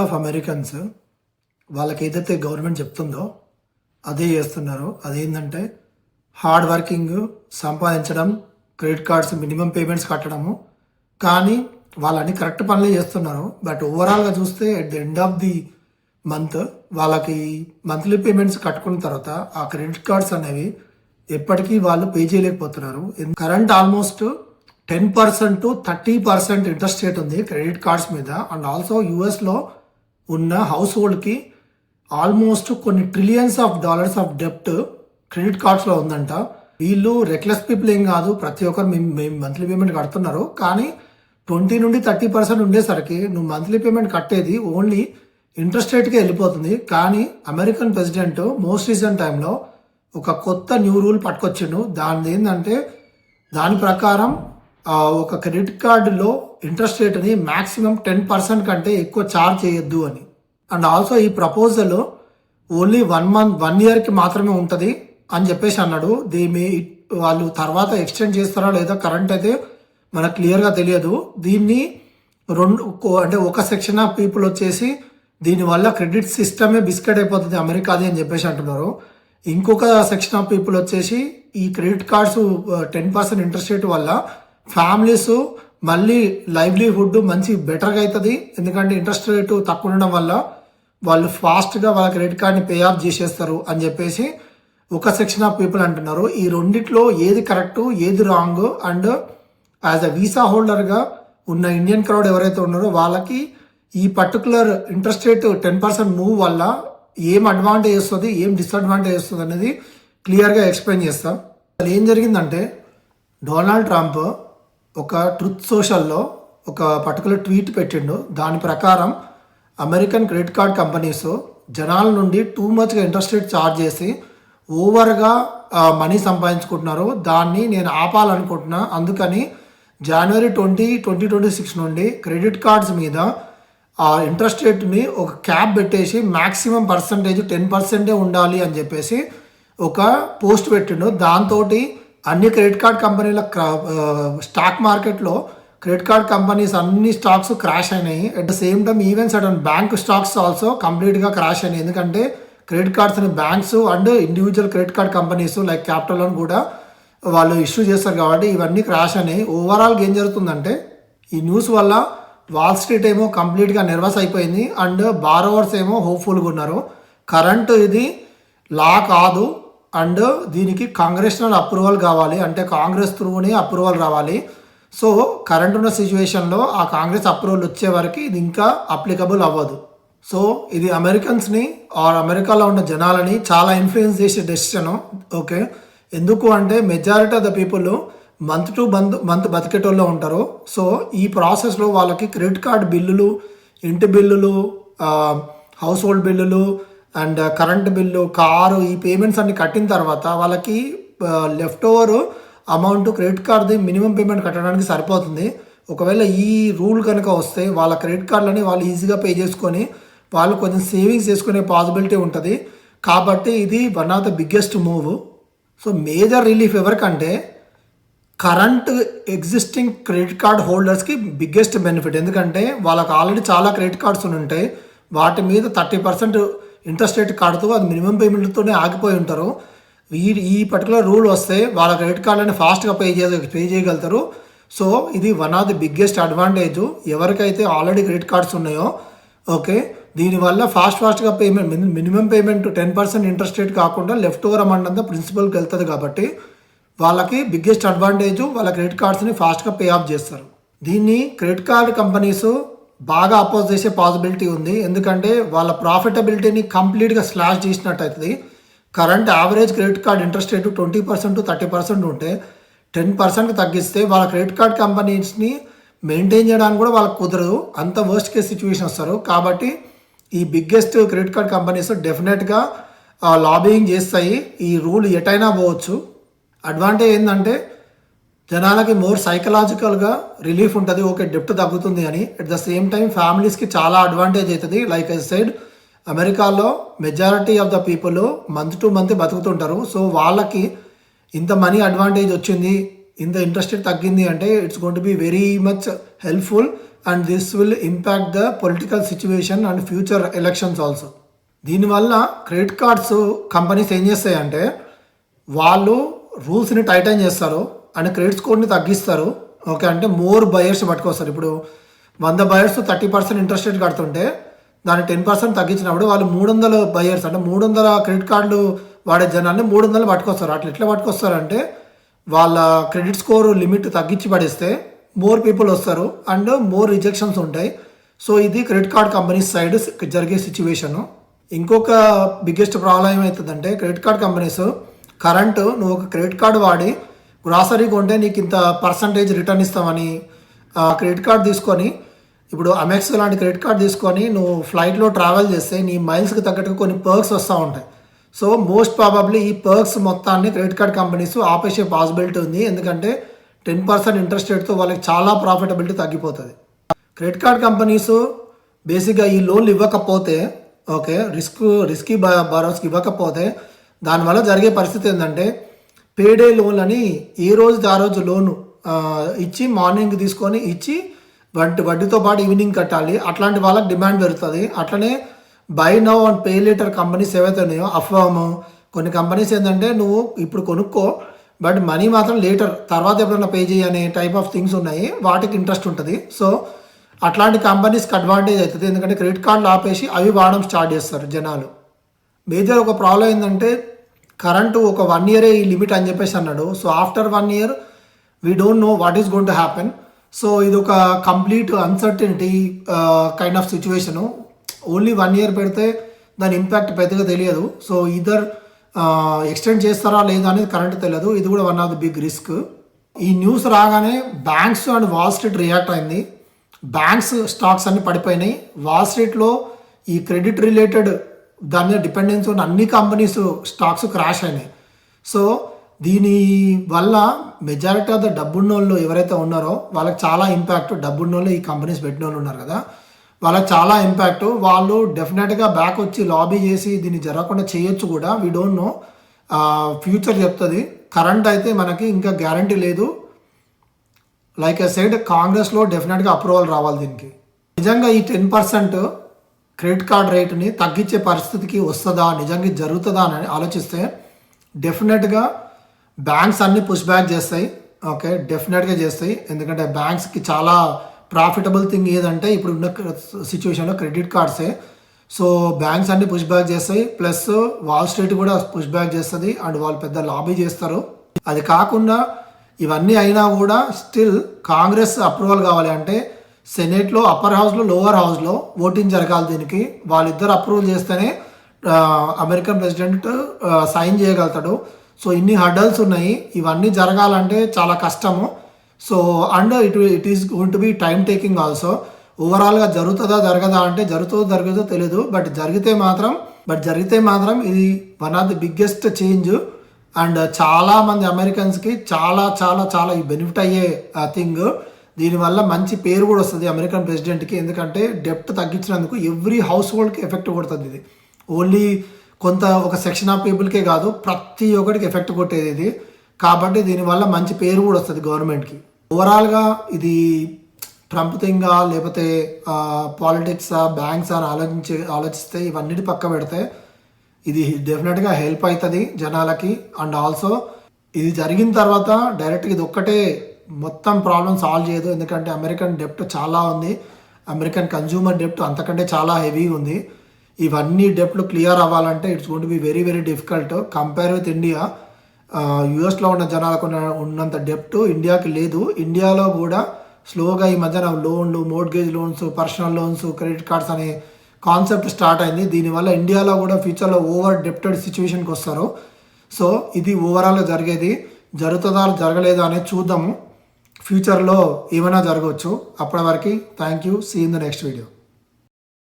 Of Americans వాళ్ళకి ఏదైతే government చెప్తుందో అదే చేస్తున్నారు. అదేంటంటే హార్డ్ వర్కింగ్, సంపాదించడం, క్రెడిట్ కార్డ్స్ మినిమం పేమెంట్స్ కట్టడము. కానీ వాళ్ళని కరెక్ట్ పనులే చేస్తున్నారు. బట్ ఓవరాల్గా చూస్తే at the end of the month వాళ్ళకి మంత్లీ పేమెంట్స్ కట్టుకున్న తర్వాత ఆ క్రెడిట్ కార్డ్స్ అనేవి ఎప్పటికీ వాళ్ళు పే చేయలేకపోతున్నారు. Current almost 10% to 30% interest rate ఉంది క్రెడిట్ కార్డ్స్ మీద. అండ్ ఆల్సో యుఎస్లో ఉన్న హౌస్ హోల్డ్కి ఆల్మోస్ట్ కొన్ని ట్రిలియన్స్ ఆఫ్ డాలర్స్ ఆఫ్ డెప్ట్ క్రెడిట్ కార్డ్స్లో ఉందంట. వీళ్ళు రెక్లెస్ పీపుల్ ఏం కాదు, ప్రతి ఒక్కరు మేము మంత్లీ పేమెంట్ కడుతున్నారు. కానీ 20 నుండి 30% ఉండేసరికి నువ్వు మంత్లీ పేమెంట్ కట్టేది ఓన్లీ ఇంట్రెస్ట్ రేట్కే వెళ్ళిపోతుంది. కానీ అమెరికన్ ప్రెసిడెంట్ మోస్ట్ రీసెంట్ టైంలో ఒక కొత్త న్యూ రూల్ పట్టుకొచ్చిండు. దాని ఏంటంటే దాని ప్రకారం ఒక క్రెడిట్ కార్డులో ఇంట్రెస్ట్ రేట్ని మ్యాక్సిమం 10% కంటే ఎక్కువ ఛార్జ్ చేయొద్దు అని. అండ్ ఆల్సో ఈ ప్రపోజల్ ఓన్లీ 1 yearకి మాత్రమే ఉంటుంది అని చెప్పేసి అన్నాడు. వాళ్ళు తర్వాత ఎక్స్టెండ్ చేస్తారా లేదా కరెంట్ అయితే మనకు క్లియర్గా తెలియదు. దీన్ని ఒక సెక్షన్ ఆఫ్ పీపుల్ వచ్చేసి దీనివల్ల క్రెడిట్ సిస్టమే బిస్కెట్ అయిపోతుంది అమెరికాది అని చెప్పేసి అంటున్నారు. ఇంకొక సెక్షన్ ఆఫ్ పీపుల్ వచ్చేసి ఈ క్రెడిట్ కార్డ్స్ 10% ఇంట్రెస్ట్ రేట్ వల్ల ఫ్యామిలీస్ మళ్ళీ లైవ్లీహుడ్ మంచి బెటర్గా అవుతుంది. ఎందుకంటే ఇంట్రెస్ట్ రేటు తక్కువ ఉండడం వల్ల వాళ్ళు ఫాస్ట్గా వాళ్ళ క్రెడిట్ కార్డ్ని పే ఆఫ్ చేసేస్తారు అని చెప్పేసి ఒక సెక్షన్ ఆఫ్ పీపుల్ అంటున్నారు. ఈ రెండిట్లో ఏది కరెక్ట్ ఏది wrong, and as a visa హోల్డర్గా ఉన్న ఇండియన్ క్రౌడ్ ఎవరైతే ఉన్నారో వాళ్ళకి ఈ పర్టికులర్ ఇంట్రెస్ట్ రేట్ 10% మూవ్ వల్ల ఏం అడ్వాంటేజ్ వస్తుంది, ఏం డిసడ్వాంటేజ్ వస్తుంది అనేది క్లియర్గా ఎక్స్ప్లెయిన్ చేస్తాం. అది ఏం జరిగిందంటే డొనాల్డ్ ట్రంప్ ఒక ట్రూత్ సోషల్లో ఒక పర్టికులర్ ట్వీట్ పెట్టిండు. దాని ప్రకారం అమెరికన్ క్రెడిట్ కార్డ్ కంపెనీస్ జనాల నుండి టూ మచ్గా ఇంట్రెస్ట్ రేట్ ఛార్జ్ చేసి ఓవర్గా మనీ సంపాదించుకుంటున్నారు. దాన్ని నేను ఆపాలనుకుంటున్నా. అందుకని January 20, 2026 నుండి క్రెడిట్ కార్డ్స్ మీద ఆ ఇంట్రెస్ట్ రేట్ని ఒక క్యాప్ పెట్టేసి మ్యాక్సిమం పర్సంటేజ్ 10% ఉండాలి అని చెప్పేసి ఒక పోస్ట్ పెట్టిండు. దాంతో అన్ని క్రెడిట్ కార్డ్ కంపెనీల స్టాక్ మార్కెట్లో క్రెడిట్ కార్డ్ కంపెనీస్ అన్ని స్టాక్స్ క్రాష్ అయినాయి. At the same time even sudden bank stocks also కంప్లీట్గా క్రాష్ అయినాయి. ఎందుకంటే క్రెడిట్ కార్డ్స్ అని banks and individual credit card companies like capital loan కూడా వాళ్ళు ఇష్యూ చేస్తారు కాబట్టి ఇవన్నీ క్రాష్ అయినాయి. ఓవరాల్గా ఏం జరుగుతుందంటే ఈ న్యూస్ వల్ల వాల్ స్ట్రీట్ ఏమో కంప్లీట్గా నర్వస్ అయిపోయింది అండ్ బారోవర్స్ ఏమో హోప్ఫుల్గా ఉన్నారు. కరెంట్ ఇది లా కాదు అండ్ దీనికి కాంగ్రెషనల్ అప్రూవల్ కావాలి, అంటే కాంగ్రెస్ త్రూనే అప్రూవల్ రావాలి. సో కరెంట్ ఉన్న సిచ్యువేషన్లో ఆ కాంగ్రెస్ అప్రూవల్ వచ్చే వరకు ఇది ఇంకా అప్లికబుల్ అవ్వదు. సో ఇది అమెరికన్స్ని ఆర్ అమెరికాలో ఉన్న జనాలని చాలా ఇన్ఫ్లుయెన్స్ చేసే డెసిషన్. ఓకే, ఎందుకు అంటే majority of the people month to month బతికేటోళ్ళు ఉంటారు. సో ఈ ప్రాసెస్లో వాళ్ళకి క్రెడిట్ కార్డ్ బిల్లులు, ఇంటి బిల్లులు, హౌస్ హోల్డ్ బిల్లులు అండ్ కరెంట్ బిల్లు, కారు, ఈ పేమెంట్స్ అన్ని కట్టిన తర్వాత వాళ్ళకి లెఫ్ట్ ఓవర్ అమౌంట్ క్రెడిట్ కార్డ్ది మినిమం పేమెంట్ కట్టడానికి సరిపోతుంది. ఒకవేళ ఈ రూల్ కనుక వస్తే వాళ్ళ క్రెడిట్ కార్డులని వాళ్ళు ఈజీగా పే చేసుకొని వాళ్ళు కొంచెం సేవింగ్స్ చేసుకునే పాసిబిలిటీ ఉంటుంది. కాబట్టి ఇది one of the biggest move. So major relief ఎవరికంటే కరెంట్ ఎగ్జిస్టింగ్ క్రెడిట్ కార్డ్ హోల్డర్స్కి బిగ్గెస్ట్ బెనిఫిట్. ఎందుకంటే వాళ్ళకి ఆల్రెడీ చాలా క్రెడిట్ కార్డ్స్ ఉంటాయి, వాటి మీద 30% ఇంట్రెస్ట్ రేట్ కడుతూ అది మినిమం పేమెంట్తోనే ఆగిపోయి ఉంటారు. ఈ పర్టికులర్ రూల్ వస్తే వాళ్ళ క్రెడిట్ కార్డులని ఫాస్ట్గా పే చేయగలుగుతారు. సో ఇది one of the biggest advantage ఎవరికైతే ఆల్రెడీ క్రెడిట్ కార్డ్స్ ఉన్నాయో. ఓకే, దీనివల్ల ఫాస్ట్గా payment, minimum payment 10% interest rate కాకుండా లెఫ్ట్ ఓవర్ అమౌంట్ అంతా ప్రిన్సిపల్కి వెళ్తుంది. కాబట్టి వాళ్ళకి బిగ్గెస్ట్ అడ్వాంటేజ్ వాళ్ళ క్రెడిట్ కార్డ్స్ని ఫాస్ట్గా పే ఆఫ్ చేస్తారు. దీన్ని క్రెడిట్ కార్డ్ కంపెనీస్ బాగా అపోజ్ చేసే పాసిబిలిటీ ఉంది. ఎందుకంటే వాళ్ళ ప్రాఫిటబిలిటీని కంప్లీట్గా స్లాష్ చేసినట్టు అవుతుంది. Current average credit card interest rate 20% to 30% ఉంటే 10% తగ్గిస్తే వాళ్ళ క్రెడిట్ కార్డ్ కంపెనీస్ని మెయింటైన్ చేయడానికి కూడా వాళ్ళకి కుదరదు. అంత వర్స్ట్ కేస్ సిచ్యువేషన్ వస్తారు. కాబట్టి ఈ బిగ్గెస్ట్ క్రెడిట్ కార్డ్ కంపెనీస్ డెఫినెట్గా లాబింగ్ చేస్తాయి. ఈ రూల్ ఎటైనా పోవచ్చు. అడ్వాంటేజ్ ఏంటంటే జనాలకి మోర్ సైకలాజికల్గా రిలీఫ్ ఉంటుంది. ఓకే, డెప్ట్ తగ్గుతుంది అని. అట్ ద సేమ్ టైం ఫ్యామిలీస్కి చాలా అడ్వాంటేజ్ అవుతుంది. లైక్ ఐ సైడ్ అమెరికాలో majority of the people month to month బతుకుతుంటారు. సో వాళ్ళకి ఇంత మనీ అడ్వాంటేజ్ వచ్చింది, ఇంత ఇంట్రెస్ట్ రేట్ తగ్గింది అంటే it's going to be very much helpful and this will impact the political situation and future elections also. దీనివల్ల credit cards companies ఏం చేస్తాయంటే వాళ్ళు రూల్స్ని టైటన్ చేస్తారు అండ్ క్రెడిట్ స్కోర్ని తగ్గిస్తారు. ఓకే, అంటే మోర్ బయర్స్ పట్టుకొస్తారు. ఇప్పుడు 100 బయర్స్ 30% ఇంట్రెస్ట్ రేట్ కడుతుంటే దాన్ని 10% తగ్గించినప్పుడు వాళ్ళు 300 బయర్స్ అంటే 300 క్రెడిట్ కార్డులు వాడే జనాన్ని 300 పట్టుకొస్తారు. అట్లా ఎట్లా పట్టుకొస్తారంటే వాళ్ళ క్రెడిట్ స్కోర్ లిమిట్ తగ్గించి పడేస్తే మోర్ పీపుల్ వస్తారు అండ్ మోర్ రిజెక్షన్స్ ఉంటాయి. సో ఇది క్రెడిట్ కార్డ్ కంపెనీస్ సైడ్ జరిగే సిచ్యువేషను. ఇంకొక బిగ్గెస్ట్ ప్రాబ్లం ఏమవుతుందంటే క్రెడిట్ కార్డ్ కంపెనీస్ కరెంట్ నువ్వు ఒక క్రెడిట్ కార్డు వాడి గ్రాసరీ కొంటే నీకు ఇంత పర్సంటేజ్ రిటర్న్ ఇస్తామని క్రెడిట్ కార్డ్ తీసుకొని, ఇప్పుడు అమెక్స్ లాంటి క్రెడిట్ కార్డ్ తీసుకొని నువ్వు ఫ్లైట్లో ట్రావెల్ చేస్తే నీ మైల్స్కి తగ్గట్టుగా కొన్ని పర్క్స్ వస్తూ ఉంటాయి. సో మోస్ట్ ప్రాబబ్లీ ఈ పర్క్స్ మొత్తాన్ని క్రెడిట్ కార్డ్ కంపెనీస్ ఆపేసే పాసిబిలిటీ ఉంది. ఎందుకంటే 10% ఇంట్రెస్ట్ రేట్తో వాళ్ళకి చాలా ప్రాఫిటబిలిటీ తగ్గిపోతుంది. క్రెడిట్ కార్డ్ కంపెనీస్ బేసిక్గా ఈ లోన్లు ఇవ్వకపోతే, ఓకే, రిస్కీ బారోస్కి ఇవ్వకపోతే దానివల్ల జరిగే పరిస్థితి ఏంటంటే పేడే లోన్లు అని ఏ రోజు ఆ రోజు లోను ఇచ్చి మార్నింగ్ తీసుకొని ఇచ్చి వడ్డీతో పాటు ఈవినింగ్ కట్టాలి. అట్లాంటి వాళ్ళకి డిమాండ్ పెరుగుతుంది. అట్లనే by now and pay later companies ఏవైతే ఉన్నాయో అఫ్వామ్ కొన్ని కంపెనీస్ ఏంటంటే నువ్వు ఇప్పుడు కొనుక్కో బట్ మనీ మాత్రం లేటర్ తర్వాత ఎప్పుడైనా పే చేయి అనే టైప్ ఆఫ్ థింగ్స్ ఉన్నాయి. వాటికి ఇంట్రెస్ట్ ఉంటుంది. సో అట్లాంటి కంపెనీస్కి అడ్వాంటేజ్ అవుతుంది. ఎందుకంటే క్రెడిట్ కార్డులు ఆపేసి అవి వాడడం స్టార్ట్ చేస్తారు జనాలు. మేజర్ ఒక ప్రాబ్లం ఏంటంటే కరెంటు ఒక 1 year ఈ లిమిట్ అని చెప్పేసి అన్నాడు. So after 1 year we don't know what is going to happen. So ఇది ఒక complete uncertainty kind of situation. Only 1 year పెడితే దాని ఇంపాక్ట్ పెద్దగా తెలియదు. సో ఇదర్ ఎక్స్టెండ్ చేస్తారా లేదా అనేది కరెంట్ తెలియదు. ఇది కూడా one of the big risk. ఈ న్యూస్ రాగానే banks and Wall Street react అయింది. బ్యాంక్స్ స్టాక్స్ అన్ని పడిపోయినాయి. వాల్ స్ట్రీట్లో ఈ క్రెడిట్ రిలేటెడ్ దాని మీద డిపెండెన్స్ ఉన్న అన్ని కంపెనీస్ స్టాక్స్ క్రాష్ అయినాయి. సో దీని వల్ల మెజారిటీ ఆఫ్ ద డబ్బున్నోళ్ళు ఎవరైతే ఉన్నారో వాళ్ళకి చాలా ఇంపాక్ట్. డబ్బున్నోళ్ళు ఈ కంపెనీస్ పెట్టిన వాళ్ళు ఉన్నారు కదా, వాళ్ళకి చాలా ఇంపాక్ట్. వాళ్ళు డెఫినెట్గా బ్యాక్ వచ్చి లాబీ చేసి దీన్ని జరగకుండా చేయొచ్చు కూడా. వీ డోంట్ నో, ఫ్యూచర్ చెప్తుంది. కరెంట్ అయితే మనకి ఇంకా గ్యారంటీ లేదు. లైక్ ఐ సెడ్ కాంగ్రెస్లో డెఫినెట్గా అప్రూవల్ రావాలి దీనికి. నిజంగా ఈ 10% క్రెడిట్ కార్డ్ రేటుని తగ్గించే పరిస్థితికి వస్తుందా, నిజంగా జరుగుతుందా అని ఆలోచిస్తే డెఫినెట్గా బ్యాంక్స్ అన్ని పుష్ బ్యాక్ చేస్తాయి. ఓకే, డెఫినెట్గా చేస్తాయి. ఎందుకంటే బ్యాంక్స్కి చాలా ప్రాఫిటబుల్ థింగ్ ఏదంటే ఇప్పుడు ఉన్న సిచ్యువేషన్లో క్రెడిట్ కార్డ్సే. సో బ్యాంక్స్ అన్ని పుష్ బ్యాక్ చేస్తాయి. ప్లస్ వాల్ స్ట్రీట్ కూడా పుష్ బ్యాక్ చేస్తుంది అండ్ వాళ్ళు పెద్ద లాబీ చేస్తారు. అది కాకుండా ఇవన్నీ అయినా కూడా స్టిల్ కాంగ్రెస్ అప్రూవల్ కావాలి అంటే సెనేట్లో అప్పర్ హౌస్లో లోవర్ హౌస్లో ఓటింగ్ జరగాలి. దీనికి వాళ్ళిద్దరు అప్రూవల్ చేస్తేనే అమెరికన్ ప్రెసిడెంట్ సైన్ చేయగలుగుతాడు. సో ఇన్ని హర్డల్స్ ఉన్నాయి. ఇవన్నీ జరగాలంటే చాలా కష్టము. So and it is going to be time taking also. ఓవరాల్గా జరుగుతుందా జరగదా అంటే జరుగుతుందో తెలియదు. బట్ జరిగితే మాత్రం ఇది one of the biggest change and చాలా మంది అమెరికన్స్కి చాలా చాలా చాలా ఈ బెనిఫిట్ అయ్యే థింగ్. దీనివల్ల మంచి పేరు కూడా వస్తుంది అమెరికన్ ప్రెసిడెంట్కి. ఎందుకంటే డెప్ట్ తగ్గించినందుకు ఎవ్రీ హౌస్ హోల్డ్కి ఎఫెక్ట్ కొడుతుంది ఇది. ఓన్లీ ఒక సెక్షన్ ఆఫ్ పీపుల్కే కాదు, ప్రతి ఒక్కరికి ఎఫెక్ట్ కొట్టేది ఇది. కాబట్టి దీనివల్ల మంచి పేరు కూడా వస్తుంది గవర్నమెంట్కి. ఓవరాల్గా ఇది ట్రంప్ థింగా లేకపోతే పాలిటిక్సా బ్యాంక్స్ అని ఆలోచిస్తే ఇవన్నిటి పక్క పెడితే ఇది డెఫినెట్గా హెల్ప్ అవుతుంది జనాలకి. అండ్ ఆల్సో ఇది జరిగిన తర్వాత డైరెక్ట్గా ఇది ఒక్కటే మొత్తం ప్రాబ్లం సాల్వ్ చేయదు. ఎందుకంటే అమెరికన్ డెప్ట్ చాలా ఉంది. అమెరికన్ కన్జ్యూమర్ డెప్ట్ అంతకంటే చాలా హెవీగా ఉంది. ఇవన్నీ డెప్ట్లు క్లియర్ అవ్వాలంటే it's going to be very very difficult compare with India. యుఎస్లో ఉన్న జనాలకు ఉన్నంత డెప్ట్ ఇండియాకి లేదు. ఇండియాలో కూడా స్లోగా ఈ మధ్యన లోన్లు, mortgage loans, personal loans, credit cards అనే కాన్సెప్ట్ స్టార్ట్ అయింది. దీనివల్ల ఇండియాలో కూడా ఫ్యూచర్లో ఓవర్ డెప్టెడ్ సిచ్యువేషన్కి వస్తారు. సో ఇది ఓవరాల్గా జరిగేది. జరుగుతుందా జరగలేదా అనేది చూద్దాము. ఫ్యూచర్లో ఏమైనా జరగవచ్చు. అప్పటి వరకు thank you. See in the next video.